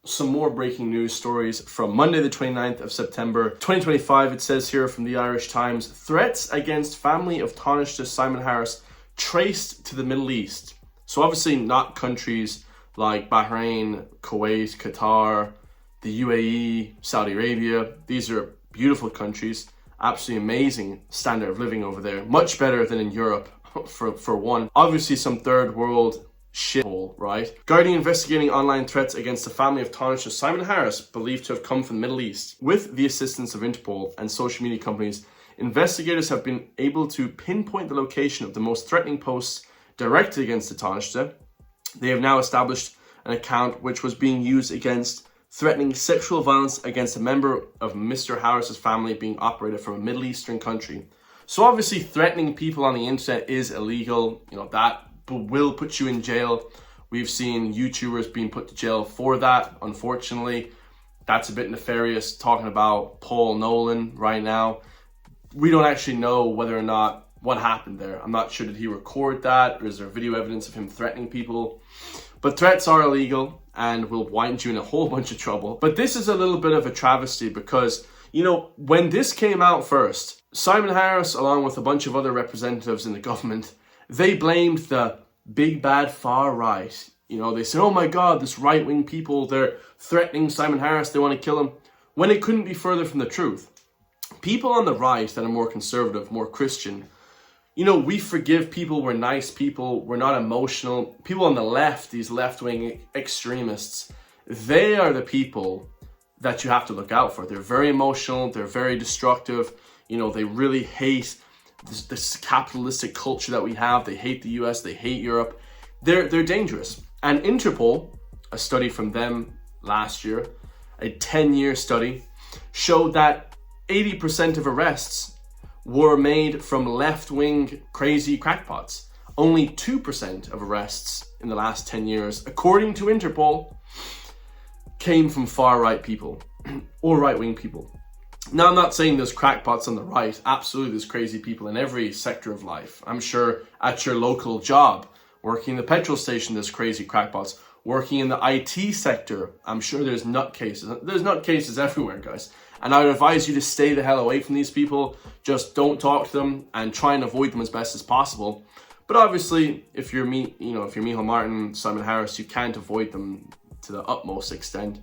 some more breaking news stories from Monday the 29th of September 2025. It says here from the Irish Times, threats against family of Taoiseach Simon Harris traced to the Middle East. So obviously not countries like Bahrain, Kuwait, Qatar, the UAE, Saudi Arabia. These are beautiful countries, absolutely amazing standard of living over there. Much better than in Europe, for one. Obviously some third world shithole, right? Guardian investigating online threats against the family of Taoiseach Simon Harris, believed to have come from the Middle East. With the assistance of Interpol and social media companies, investigators have been able to pinpoint the location of the most threatening posts directed against the Taoiseach. They have now established an account which was being used against threatening sexual violence against a member of Mr. Harris's family being operated from a Middle Eastern country. So obviously threatening people on the internet is illegal. You know, that will put you in jail. We've seen YouTubers being put to jail for that, unfortunately. That's a bit nefarious, talking about Paul Nolan right now. We don't actually know whether or not what happened there. I'm not sure, did he record that, or is there video evidence of him threatening people? But threats are illegal and will wind you in a whole bunch of trouble. But this is a little bit of a travesty because, you know, when this came out first, Simon Harris, along with a bunch of other representatives in the government, they blamed the big bad far right. You know, they said, oh my God, this right-wing people, they're threatening Simon Harris, they want to kill him. When it couldn't be further from the truth. People on the right that are more conservative, more Christian, you know, we forgive people, we're nice people, we're not emotional. People on the left, these left-wing extremists, they are the people that you have to look out for. They're very emotional, they're very destructive, you know, they really hate this capitalistic culture that we have. They hate the US, they hate Europe. They're dangerous. And Interpol, a study from them last year, a 10-year study, showed that 80% of arrests were made from left-wing crazy crackpots. Only 2% of arrests in the last 10 years, according to Interpol, came from far-right people or right-wing people. Now, I'm not saying there's crackpots on the right. Absolutely, there's crazy people in every sector of life. I'm sure at your local job, working in the petrol station, there's crazy crackpots. Working in the IT sector, I'm sure there's nutcases. There's nutcases everywhere, guys. And I would advise you to stay the hell away from these people. Just don't talk to them and try and avoid them as best as possible. But obviously, if you're Micheál Martin, Simon Harris, you can't avoid them to the utmost extent.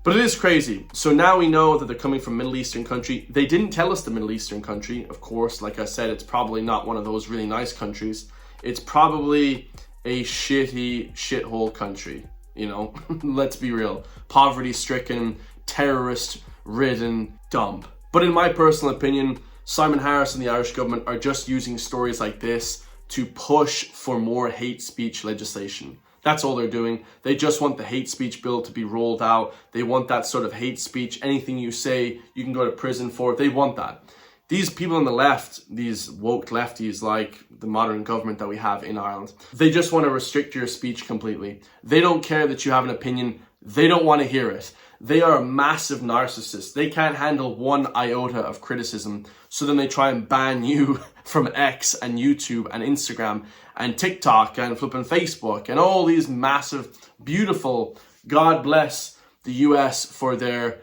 But it is crazy. So now we know that they're coming from Middle Eastern country. They didn't tell us the Middle Eastern country. Of course, like I said, it's probably not one of those really nice countries. It's probably a shithole country, you know. Let's be real. Poverty-stricken, terrorist-ridden dump. But in my personal opinion, Simon Harris and the Irish government are just using stories like this to push for more hate speech legislation. That's all they're doing. They just want the hate speech bill to be rolled out. They want that sort of hate speech. Anything you say, you can go to prison for. They want that. These people on the left, these woke lefties like the modern government that we have in Ireland, they just want to restrict your speech completely. They don't care that you have an opinion. They don't want to hear it. They are massive narcissists. They can't handle one iota of criticism. So then they try and ban you from X and YouTube and Instagram and TikTok and flipping Facebook and all these massive, beautiful, God bless the US for their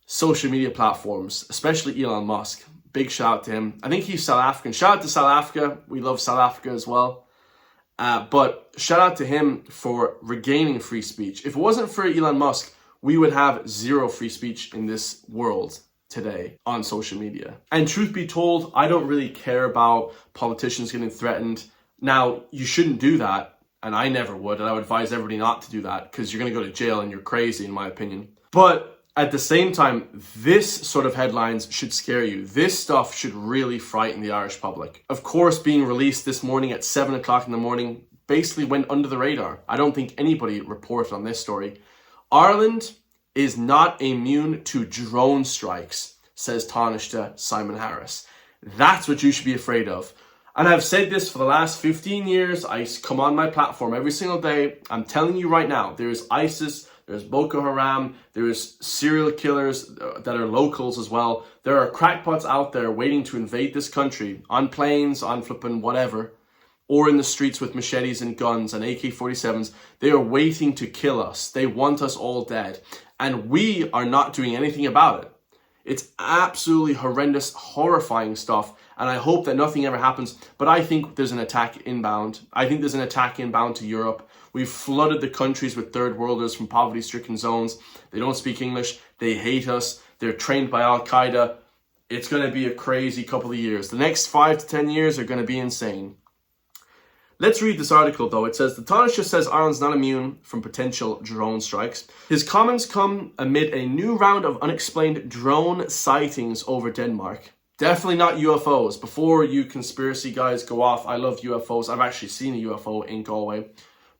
social media platforms, especially Elon Musk. Big shout out to him. I think he's South African. Shout out to South Africa. We love South Africa as well. But shout out to him for regaining free speech. If it wasn't for Elon Musk, we would have zero free speech in this world today on social media. And truth be told, I don't really care about politicians getting threatened. Now, you shouldn't do that, and I never would, and I would advise everybody not to do that because you're going to go to jail and you're crazy, in my opinion. But at the same time, this sort of headlines should scare you. This stuff should really frighten the Irish public. Of course, being released this morning at 7 o'clock in the morning basically went under the radar. I don't think anybody reported on this story. Ireland is not immune to drone strikes, says Taoiseach Simon Harris. That's what you should be afraid of. And I've said this for the last 15 years. I come on my platform every single day. I'm telling you right now, there's ISIS, there's Boko Haram, there's serial killers that are locals as well. There are crackpots out there waiting to invade this country on planes, on flipping whatever. or in the streets with machetes and guns and AK-47s. They are waiting to kill us. They want us all dead. And we are not doing anything about it. It's absolutely horrendous, horrifying stuff. And I hope that nothing ever happens. But I think there's an attack inbound. I think there's an attack inbound to Europe. We've flooded the countries with third worlders from poverty-stricken zones. They don't speak English. They hate us. They're trained by Al-Qaeda. It's going to be a crazy couple of years. The next 5 to 10 years are going to be insane. Let's read this article, though. It says, the Taoiseach says Ireland's not immune from potential drone strikes. His comments come amid a new round of unexplained drone sightings over Denmark. Definitely not UFOs. Before you conspiracy guys go off, I love UFOs. I've actually seen a UFO in Galway.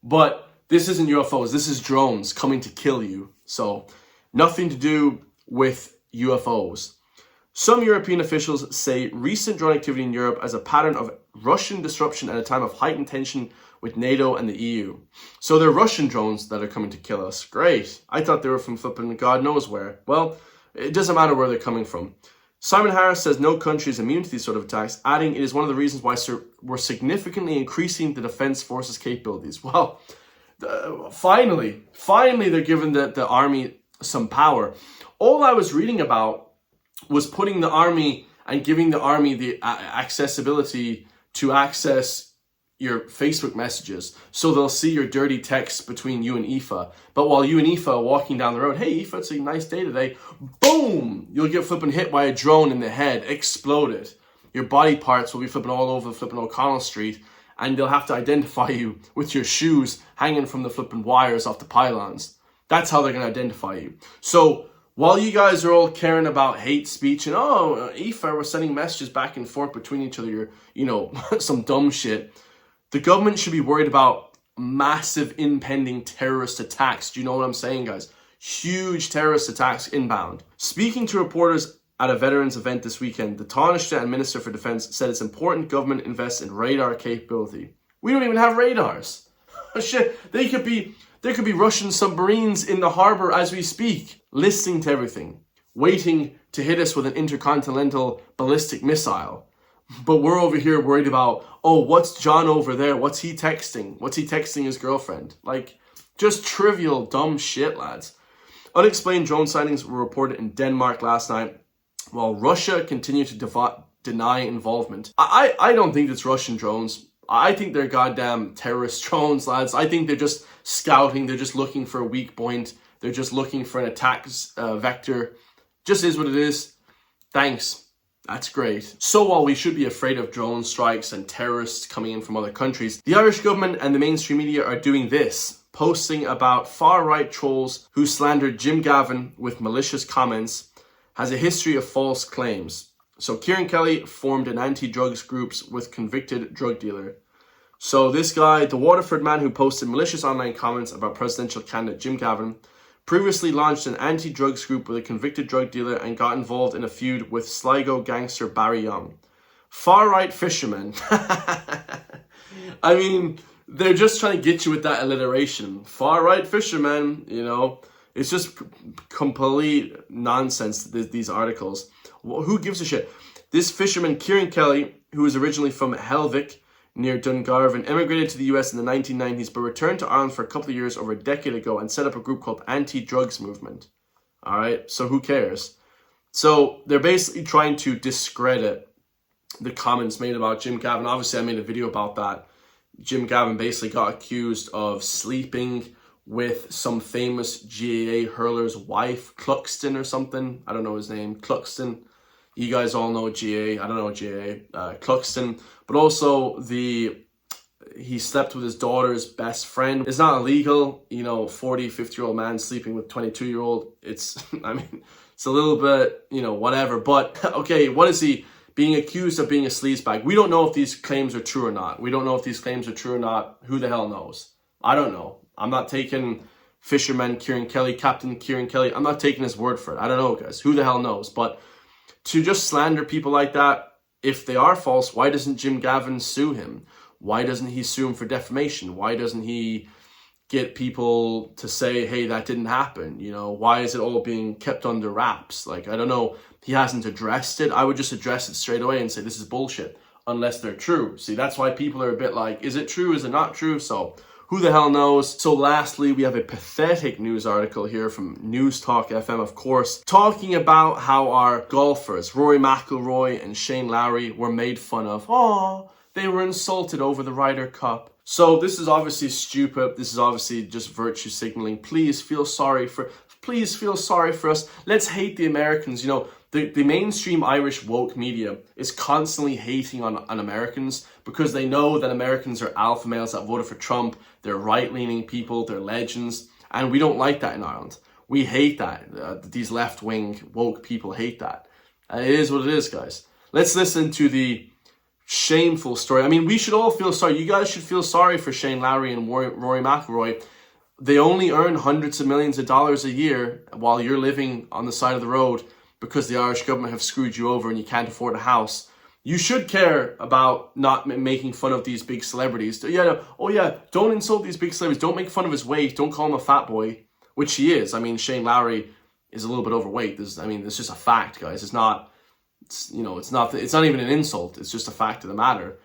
But this isn't UFOs. This is drones coming to kill you. So, nothing to do with UFOs. Some European officials say recent drone activity in Europe as a pattern of Russian disruption at a time of heightened tension with NATO and the EU. So they're Russian drones that are coming to kill us. Great. I thought they were from flipping God knows where. Well, it doesn't matter where they're coming from. Simon Harris says no country is immune to these sort of attacks, adding it is one of the reasons why we're significantly increasing the defense forces capabilities. Well, finally they're giving the army some power. All I was reading about was putting the army and giving the army the accessibility to access your Facebook messages. So they'll see your dirty texts between you and Aoife. But while you and Aoife are walking down the road, hey Aoife, it's a nice day today. Boom! You'll get flipping hit by a drone in the head, exploded. Your body parts will be flipping all over flipping O'Connell Street, and they'll have to identify you with your shoes hanging from the flipping wires off the pylons. That's how they're going to identify you. So while you guys are all caring about hate speech and, oh, Aoife, we're sending messages back and forth between each other, some dumb shit, the government should be worried about massive impending terrorist attacks. Do you know what I'm saying, guys? Huge terrorist attacks inbound. Speaking to reporters at a veterans event this weekend, the Taoiseach and Minister for Defence said it's important government invests in radar capability. We don't even have radars. Shit, there could be Russian submarines in the harbour as we speak, listening to everything, waiting to hit us with an intercontinental ballistic missile. But we're over here worried about, oh, what's John over there? What's he texting? What's he texting his girlfriend? Like, just trivial, dumb shit, lads. Unexplained drone sightings were reported in Denmark last night, while Russia continued to deny involvement. I don't think it's Russian drones. I think they're goddamn terrorist drones, lads. I think they're just scouting. They're just looking for a weak point. They're just looking for an attack vector. Just is what it is. Thanks. That's great. So while we should be afraid of drone strikes and terrorists coming in from other countries, the Irish government and the mainstream media are doing this, posting about far-right trolls who slandered Jim Gavin with malicious comments, has a history of false claims. So Kieran Kelly formed an anti-drugs group with convicted drug dealer. So this guy, the Waterford man who posted malicious online comments about presidential candidate Jim Gavin, previously launched an anti-drugs group with a convicted drug dealer and got involved in a feud with Sligo gangster Barry Young. Far-right fishermen. I mean, they're just trying to get you with that alliteration. Far-right fishermen, It's just complete nonsense, these articles. Who gives a shit? This fisherman, Kieran Kelly, who is originally from Helvick, near Dungarvan, emigrated to the US in the 1990s, but returned to Ireland for a couple of years over a decade ago and set up a group called Anti-Drugs Movement. All right, so who cares? So they're basically trying to discredit the comments made about Jim Gavin. Obviously, I made a video about that. Jim Gavin basically got accused of sleeping with some famous GAA hurler's wife, Cluxton or something. I don't know his name, Cluxton. You guys all know GAA. I don't know GAA. Cluxton. But also he slept with his daughter's best friend. It's not illegal, 40, 50-year-old man sleeping with 22-year-old. It's a little bit, whatever. But, okay, what is he being accused of being a sleazebag? We don't know if these claims are true or not. Who the hell knows? I don't know. I'm not taking fisherman Kieran Kelly, Captain Kieran Kelly. I'm not taking his word for it. I don't know, guys. Who the hell knows? But to just slander people like that, if they are false, why doesn't Jim Gavin sue him? Why doesn't he sue him for defamation? Why doesn't he get people to say, hey, that didn't happen? Why is it all being kept under wraps? I don't know. He hasn't addressed it. I would just address it straight away and say, this is bullshit. unless they're true. See, that's why people are a bit like, is it true? Is it not true? So who the hell knows? So lastly, we have a pathetic news article here from News Talk FM, of course, talking about how our golfers, Rory McIlroy and Shane Lowry, were made fun of. Oh, they were insulted over the Ryder Cup. So this is obviously stupid. This is obviously just virtue signaling. Please feel sorry for us. Let's hate the Americans. You know, the mainstream Irish woke media is constantly hating on Americans because they know that Americans are alpha males that voted for Trump. They're right-leaning people. They're legends. And we don't like that in Ireland. We hate that. These left-wing woke people hate that. It is what it is, guys. Let's listen to the shameful story. I mean, we should all feel sorry. You guys should feel sorry for Shane Lowry and Rory McIlroy. They only earn hundreds of millions of dollars a year while you're living on the side of the road because the Irish government have screwed you over and you can't afford a house. You should care about not making fun of these big celebrities. Don't insult these big celebrities. Don't make fun of his weight. Don't call him a fat boy, which he is. I mean, Shane Lowry is a little bit overweight. It's just a fact, guys. It's not even an insult. It's just a fact of the matter.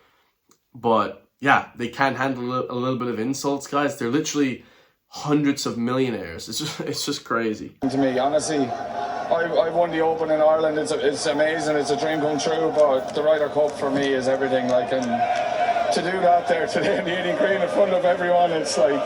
But yeah, they can't handle a little bit of insults, guys. They're literally hundreds of millionaires. It's just crazy. To me, honestly, I won the Open in Ireland. It's amazing. It's a dream come true. But the Ryder Cup for me is everything. Like, and to do that there today in the eating green in front of everyone, it's like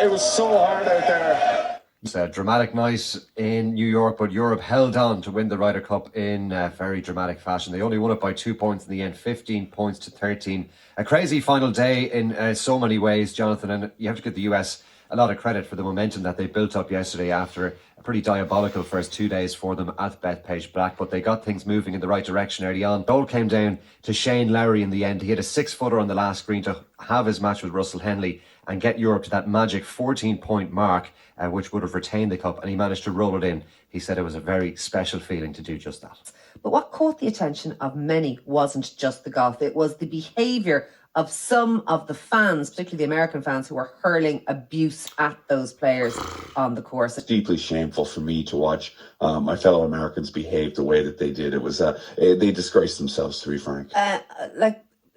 it was so hard out there. It's a dramatic night in New York, but Europe held on to win the Ryder Cup in very dramatic fashion. They only won it by 2 points in the end, 15 points to 13. A crazy final day in so many ways, Jonathan, and you have to give the US a lot of credit for the momentum that they built up yesterday after a pretty diabolical first 2 days for them at Bethpage Black, but they got things moving in the right direction early on. Goal came down to Shane Lowry in the end. He hit a 6-footer on the last green to have his match with Russell Henley and get Europe to that magic 14-point mark, which would have retained the cup, and he managed to roll it in. He said it was a very special feeling to do just that. But what caught the attention of many wasn't just the golf, it was the behaviour of some of the fans, particularly the American fans, who were hurling abuse at those players on the course. It's deeply shameful for me to watch my fellow Americans behave the way that they did. It was they disgraced themselves, to be frank.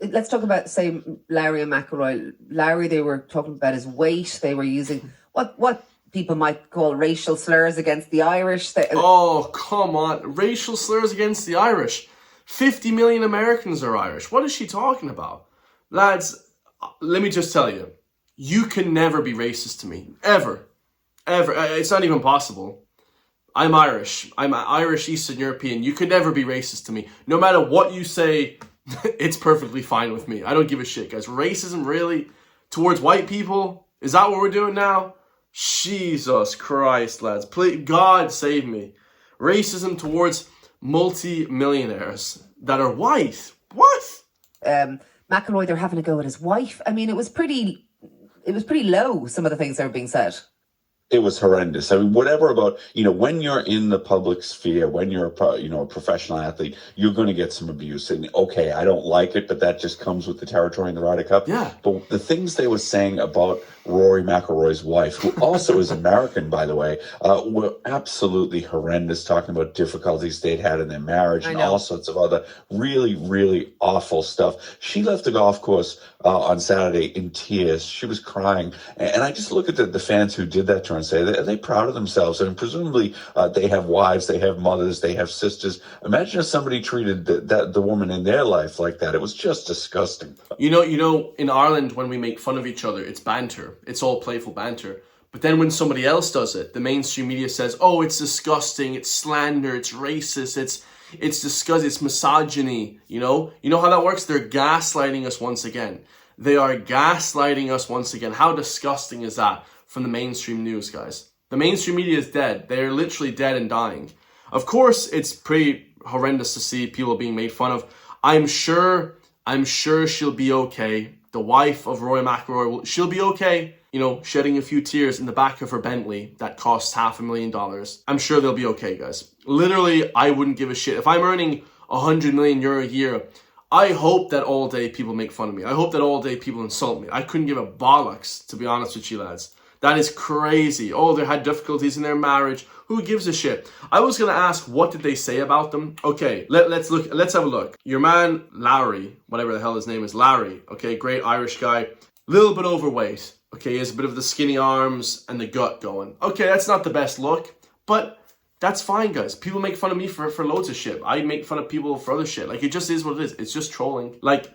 Let's talk about, say, Lowry and McIlroy. Lowry, they were talking about his weight. They were using what people might call racial slurs against the Irish. Oh, come on. Racial slurs against the Irish. 50 million Americans are Irish. What is she talking about? Lads, let me just tell you, you can never be racist to me. Ever. Ever. It's not even possible. I'm Irish. I'm Irish Eastern European. You could never be racist to me. No matter what you say, it's perfectly fine with me. I don't give a shit, guys. Racism, really? Towards white people? Is that what we're doing now? Jesus Christ, lads. Please, God save me. Racism towards multi-millionaires that are white. What? McIlroy, they're having a go at his wife. I mean, it was pretty low, some of the things that were being said. It was horrendous. I mean, whatever about, when you're in the public sphere, when you're a professional athlete, you're going to get some abuse. And okay, I don't like it, but that just comes with the territory in the Ryder Cup. Yeah. But the things they were saying about Rory McIlroy's wife, who also is American, by the way, were absolutely horrendous, talking about difficulties they'd had in their marriage and all sorts of other really, really awful stuff. She left the golf course on Saturday in tears. She was crying. And I just look at the fans who did that to her and say, are they proud of themselves? And presumably they have wives, they have mothers, they have sisters. Imagine if somebody treated the woman in their life like that. It was just disgusting. You know, in Ireland, when we make fun of each other, it's banter. It's all playful banter. But then when somebody else does it, the mainstream media says, oh, it's disgusting, it's slander, it's racist, it's disgusting, it's misogyny, You know how that works? They're gaslighting us once again. They are gaslighting us once again. How disgusting is that from the mainstream news, guys? The mainstream media is dead. They're literally dead and dying. Of course, it's pretty horrendous to see people being made fun of. I'm sure she'll be okay. The wife of Rory McIlroy, she'll be okay. Shedding a few tears in the back of her Bentley that costs $500,000. I'm sure they'll be okay, guys. Literally, I wouldn't give a shit. If I'm earning €100 million a year, I hope that all day people make fun of me. I hope that all day people insult me. I couldn't give a bollocks, to be honest with you, lads. That is crazy. Oh, they had difficulties in their marriage. Who gives a shit? I was going to ask, what did they say about them? Okay, let's have a look. Your man, Larry, whatever the hell his name is, Larry, okay, great Irish guy, little bit overweight. Okay, he has a bit of the skinny arms and the gut going. Okay, that's not the best look, but that's fine, guys. People make fun of me for loads of shit. I make fun of people for other shit. Like, it just is what it is. It's just trolling. Like,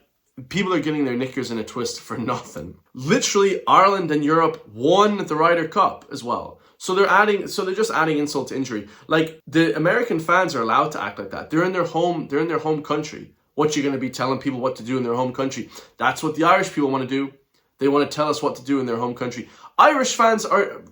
people are getting their knickers in a twist for nothing. Literally, Ireland and Europe won the Ryder Cup as well. So they're just adding insult to injury. Like, the American fans are allowed to act like that. They're in their home country. What, you're going to be telling people what to do in their home country? That's what the Irish people want to do. They want to tell us what to do in their home country. Irish fans are,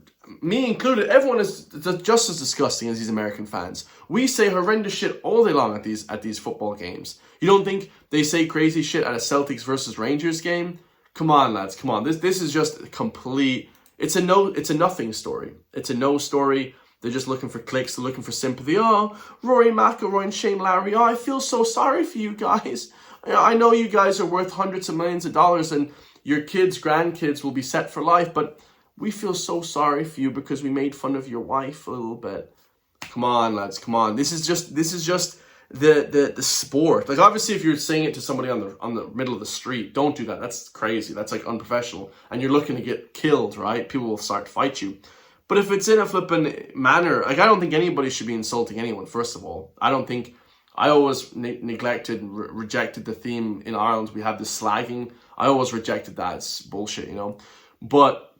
me included, everyone is just as disgusting as these American fans. We say horrendous shit all day long at these football games. You don't think they say crazy shit at a Celtics versus Rangers game? Come on, lads, come on. This is just complete. It's a nothing story. It's a no story. They're just looking for clicks. They're looking for sympathy. Oh, Rory McIlroy and Shane Lowry. Oh, I feel so sorry for you guys. I know you guys are worth hundreds of millions of dollars and your kids, grandkids will be set for life, but we feel so sorry for you because we made fun of your wife a little bit. Come on, lads, come on. This is just the sport. Like, obviously, if you're saying it to somebody on the middle of the street, don't do that. That's crazy. That's like unprofessional. And you're looking to get killed, right? People will start to fight you. But if it's in a flippin' manner, like, I don't think anybody should be insulting anyone, first of all. I always neglected and rejected the theme in Ireland. We have this slagging. I always rejected that. It's bullshit, you know. But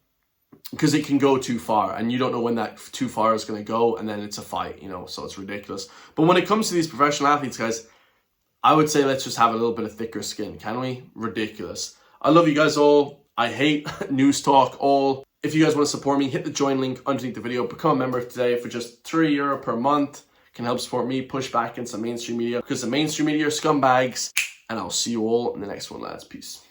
because it can go too far and you don't know when that too far is going to go, and then it's a fight, you know, so it's ridiculous. But when it comes to these professional athletes, guys, I would say let's just have a little bit of thicker skin, can we? Ridiculous. I love you guys all. I hate news talk all. If you guys want to support me, hit the join link underneath the video. Become a member today for just €3 per month. Can help support me push back against the mainstream media, because the mainstream media are scumbags. And I'll see you all in the next one, lads. Peace.